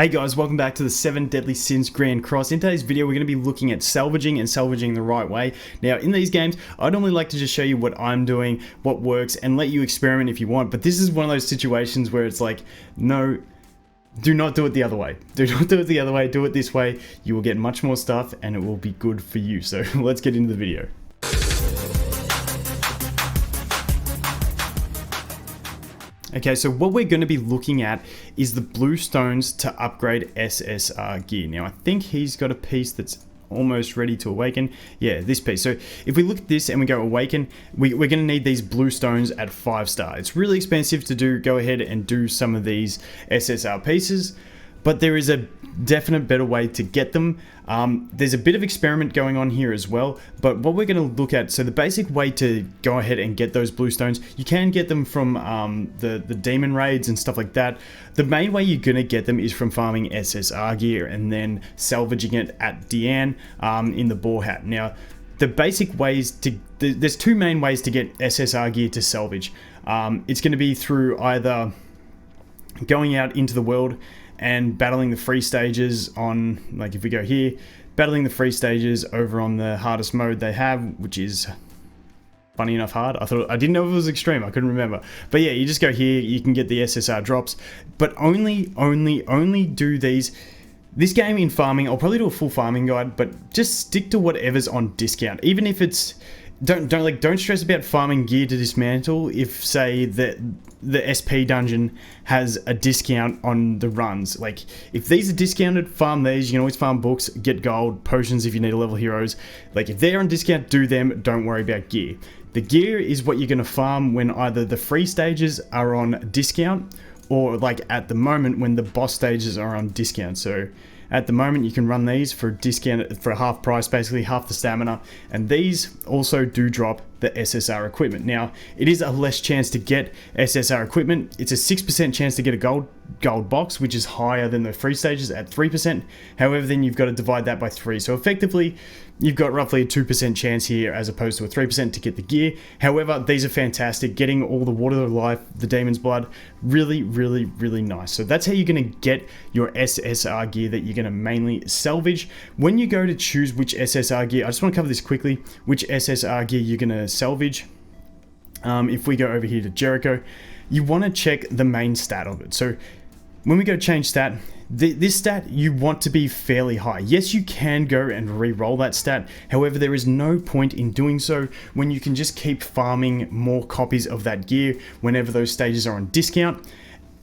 Hey guys, welcome back to the 7 Deadly Sins Grand Cross. In today's video, we're going to be looking at salvaging and salvaging the right way. Now, in these games, I normally like to just show you what I'm doing, what works, and let you experiment if you want. But this is one of those situations where it's like, no, do not do it the other way. Do not do it the other way. Do it this way. You will get much more stuff and it will be good for you. So let's get into the video. Okay, so what we're going to be looking at is the blue stones to upgrade SSR gear. Now, I think he's got a piece that's almost ready to awaken. Yeah, this piece. So if we look at this and we go awaken, we're going to need these blue stones at 5-star. It's really expensive to go ahead and do some of these SSR pieces, but there is a definite better way to get them. There's a bit of experiment going on here as well, but what we're going to look at, so the basic way to go ahead and get those blue stones, you can get them from the demon raids and stuff like that. The main way you're going to get them is from farming SSR gear and then salvaging it at Diane in the boar hat. Now, the basic ways there's two main ways to get SSR gear to salvage. It's going to be through either going out into the world and battling the free stages on, like if we go here, battling the free stages over on the hardest mode they have, which is funny enough hard. I didn't know if it was extreme, I couldn't remember. But yeah, you just go here, you can get the SSR drops, but only do these. This game in farming, I'll probably do a full farming guide, but just stick to whatever's on discount. Even if it's, don't stress about farming gear to dismantle if, say, the SP dungeon has a discount on the runs. Like, if these are discounted, farm these. You can always farm books, get gold, potions if you need to level heroes. Like, if they're on discount, do them. Don't worry about gear. The gear is what you're going to farm when either the free stages are on discount or, like, at the moment when the boss stages are on discount. So at the moment, you can run these for discount for half price, basically half the stamina. And these also do drop the SSR equipment. Now, it is a less chance to get SSR equipment. It's a 6% chance to get a gold box, which is higher than the free stages at 3%. However, then you've got to divide that by 3. So effectively, you've got roughly a 2% chance here as opposed to a 3% to get the gear. However, these are fantastic. Getting all the water of life, the demon's blood, really, really, really nice. So that's how you're going to get your SSR gear that you're going to mainly salvage. When you go to choose which SSR gear, I just want to cover this quickly, which SSR gear you're going to salvage. If we go over here to Jericho, you want to check the main stat of it. So when we go change stat, this stat you want to be fairly high. Yes, you can go and re-roll that stat. However, there is no point in doing so when you can just keep farming more copies of that gear whenever those stages are on discount.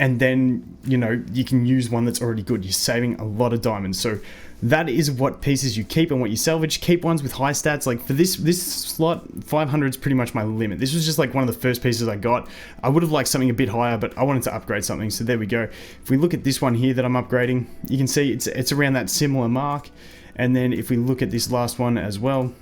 And then, you know, you can use one that's already good. You're saving a lot of diamonds. So that is what pieces you keep and what you salvage. Keep ones with high stats. Like for this slot, 500 is pretty much my limit. This was just like one of the first pieces I got. I would have liked something a bit higher, but I wanted to upgrade something. So there we go. If we look at this one here that I'm upgrading, you can see it's around that similar mark. And then if we look at this last one as well,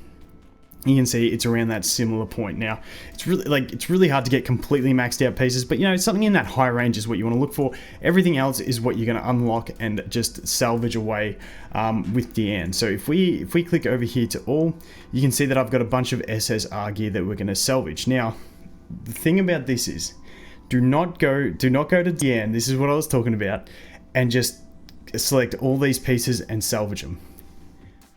you can see it's around that similar point. Now, it's really hard to get completely maxed out pieces, but you know, something in that high range is what you want to look for. Everything else is what you're going to unlock and just salvage away with Diane. So if we click over here to all, you can see that I've got a bunch of SSR gear that we're going to salvage. Now, the thing about this is, do not go to Diane. This is what I was talking about, and just select all these pieces and salvage them.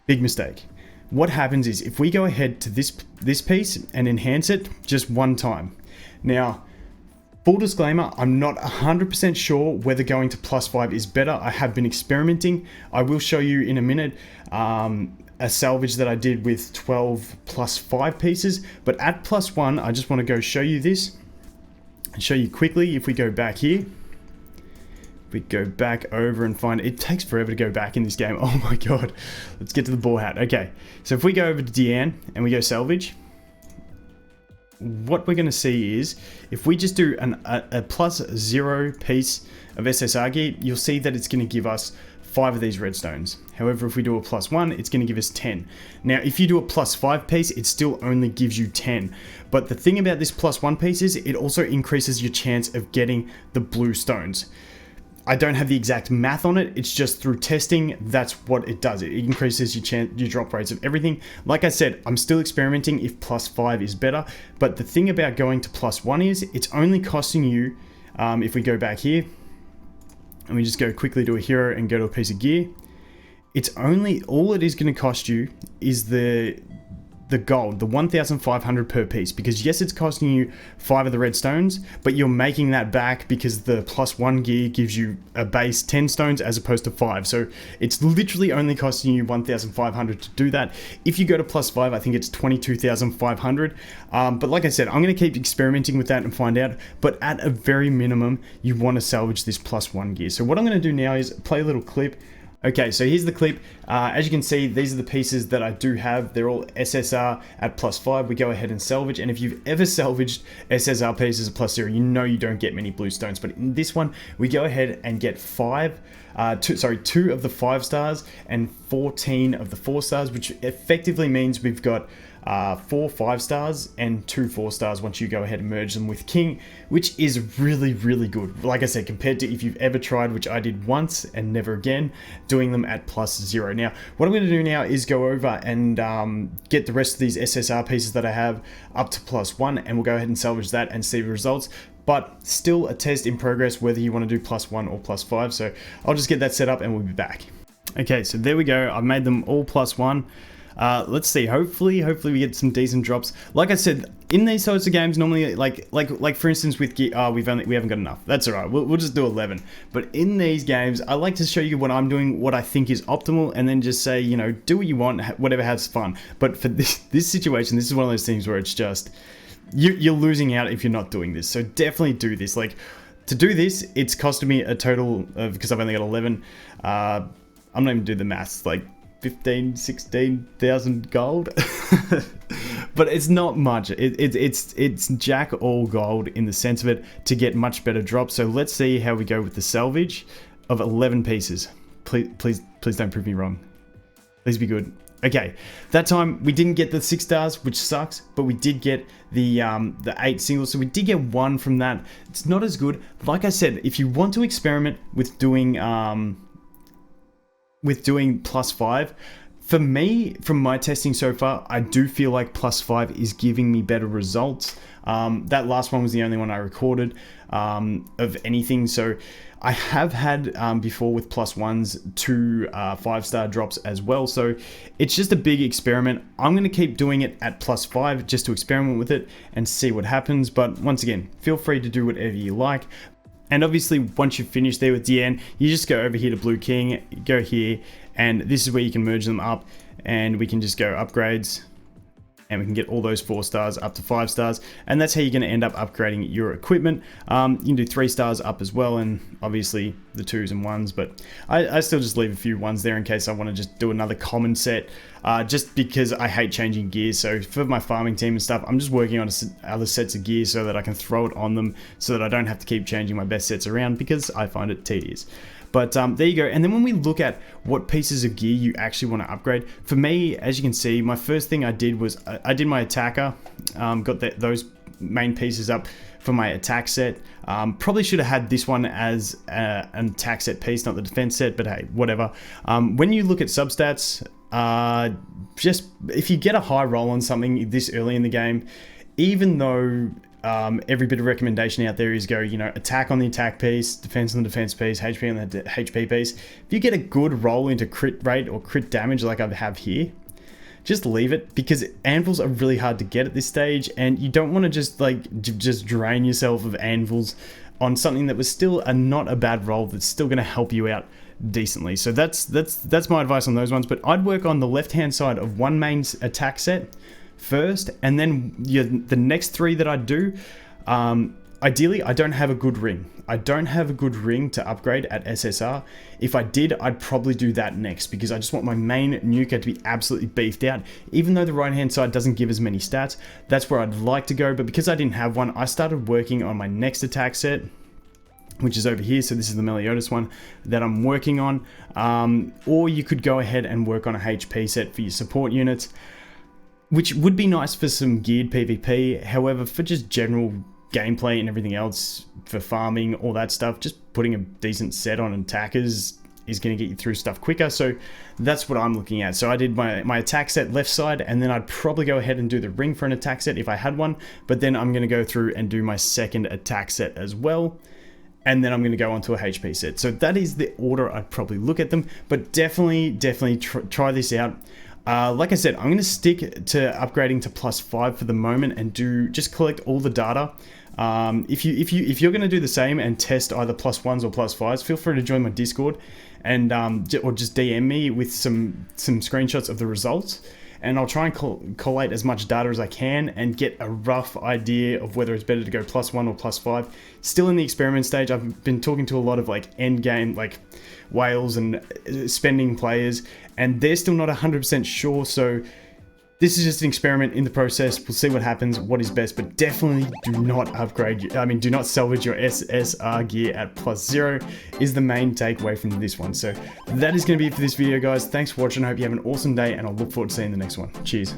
Big mistake. What happens is if we go ahead to this piece and enhance it just one time. Now, full disclaimer, I'm not 100% sure whether going to +5 is better. I have been experimenting. I will show you in a minute a salvage that I did with 12 +5 pieces. But at +1, I just want to go show you this and show you quickly. If we go back here, we go back over and find it takes forever to go back in this game. Oh my god. Let's get to the boar hat. Okay, so if we go over to Diane and we go salvage, what we're going to see is if we just do a +0 piece of SSR gear, you'll see that it's going to give us 5 of these redstones. However, if we do a +1, it's going to give us 10. Now, if you do a +5 piece, it still only gives you 10. But the thing about this +1 piece is it also increases your chance of getting the blue stones. I don't have the exact math on it. It's just through testing. That's what it does. It increases your drop rates of everything. Like I said, I'm still experimenting if +5 is better. But the thing about going to +1 is it's only costing you, if we go back here, and we just go quickly to a hero and go to a piece of gear, it's only, all it is going to cost you is the gold, the 1,500 per piece, because yes, it's costing you 5 of the red stones, but you're making that back because the +1 gear gives you a base 10 stones as opposed to 5. So it's literally only costing you 1,500 to do that. If you go to +5, I think it's 22,500. But like I said, I'm going to keep experimenting with that and find out. But at a very minimum, you want to salvage this +1 gear. So what I'm going to do now is play a little clip. Okay, so here's the clip. As you can see, these are the pieces that I do have. They're all SSR at +5. We go ahead and salvage. And if you've ever salvaged SSR pieces at +0, you know you don't get many blue stones. But in this one, we go ahead and get 2 of the 5 stars and 14 of the 4 stars, which effectively means we've got 4 5 stars and 2 4 stars once you go ahead and merge them with King, which is really, really good. Like I said, compared to if you've ever tried, which I did once and never again, doing them at +0. Now, what I'm going to do now is go over and get the rest of these SSR pieces that I have up to +1, and we'll go ahead and salvage that and see the results. But still a test in progress whether you want to do +1 or +5. So I'll just get that set up and we'll be back. Okay, so there we go. I've made them all +1. Let's see. Hopefully we get some decent drops. Like I said, in these sorts of games, normally, like for instance with gear, we haven't got enough. That's all right. We'll just do 11. But in these games, I like to show you what I'm doing, what I think is optimal, and then just say, you know, do what you want, whatever has fun. But for this situation, this is one of those things where it's just you're losing out if you're not doing this. So definitely do this. Like, to do this, it's costed me a total of, because I've only got 11. I'm not even do the maths. Like 16,000 gold. But it's not much. It's jack all gold in the sense of it to get much better drops. So let's see how we go with the salvage of 11 pieces. Please don't prove me wrong. Please be good. Okay, that time we didn't get the 6 stars, which sucks, but we did get the 8 singles, so we did get 1 from that. It's not as good. Like I said, if you want to experiment with doing +5, for me, from my testing so far, I do feel like +5 is giving me better results. That last one was the only one I recorded of anything. So I have had before with +1s 2 5-star drops as well. So it's just a big experiment. I'm going to keep doing it at +5 just to experiment with it and see what happens. But once again, feel free to do whatever you like. And obviously, once you've finished there with DN, you just go over here to Blue King, go here, and this is where you can merge them up, and we can just go upgrades, and we can get all those 4 stars up to 5 stars, and that's how you're going to end up upgrading your equipment. You can do 3 stars up as well, and obviously the 2s and 1s, but I still just leave a few 1s there in case I want to just do another common set, just because I hate changing gears. So for my farming team and stuff, I'm just working on other sets of gear so that I can throw it on them, so that I don't have to keep changing my best sets around, because I find it tedious. But there you go. And then when we look at what pieces of gear you actually want to upgrade, for me, as you can see, my first thing I did was I did my attacker, got those main pieces up for my attack set. Probably should have had this one as an attack set piece, not the defense set, but hey, whatever. When you look at substats, just if you get a high roll on something this early in the game, even though every bit of recommendation out there is go, you know, attack on the attack piece, defense on the defense piece, HP on the HP piece. If you get a good roll into crit rate or crit damage like I have here, just leave it, because anvils are really hard to get at this stage, and you don't want to just drain yourself of anvils on something that was still not a bad roll that's still going to help you out decently. So that's my advice on those ones. But I'd work on the left hand side of one main attack set first, and then the next 3 that I do, ideally I don't have a good ring. I don't have a good ring to upgrade at SSR. If I did, I'd probably do that next, because I just want my main nuker to be absolutely beefed out. Even though the right hand side doesn't give as many stats, that's where I'd like to go. But because I didn't have one, I started working on my next attack set, which is over here. So this is the Meliodas one that I'm working on. Or you could go ahead and work on a HP set for your support units, which would be nice for some geared PvP. However, for just general gameplay and everything else, for farming, all that stuff, just putting a decent set on attackers is going to get you through stuff quicker. So that's what I'm looking at. So I did my attack set left side, and then I'd probably go ahead and do the ring for an attack set if I had one. But then I'm going to go through and do my second attack set as well. and then I'm going to go on to a HP set. So that is the order I'd probably look at them, but definitely try this out. Like I said, I'm going to stick to upgrading to +5 for the moment and just collect all the data. If you're going to do the same and test either +1s or +5s, feel free to join my Discord and or just DM me with some screenshots of the results, and I'll try and collate as much data as I can and get a rough idea of whether it's better to go +1 or +5. Still in the experiment stage. I've been talking to a lot of like end game, like whales and spending players, and they're still not 100% sure. So this is just an experiment in the process. We'll see what happens, what is best, but definitely do not upgrade. Do not salvage your SSR gear at +0 is the main takeaway from this one. So that is going to be it for this video, guys. Thanks for watching. I hope you have an awesome day, and I'll look forward to seeing the next one. Cheers.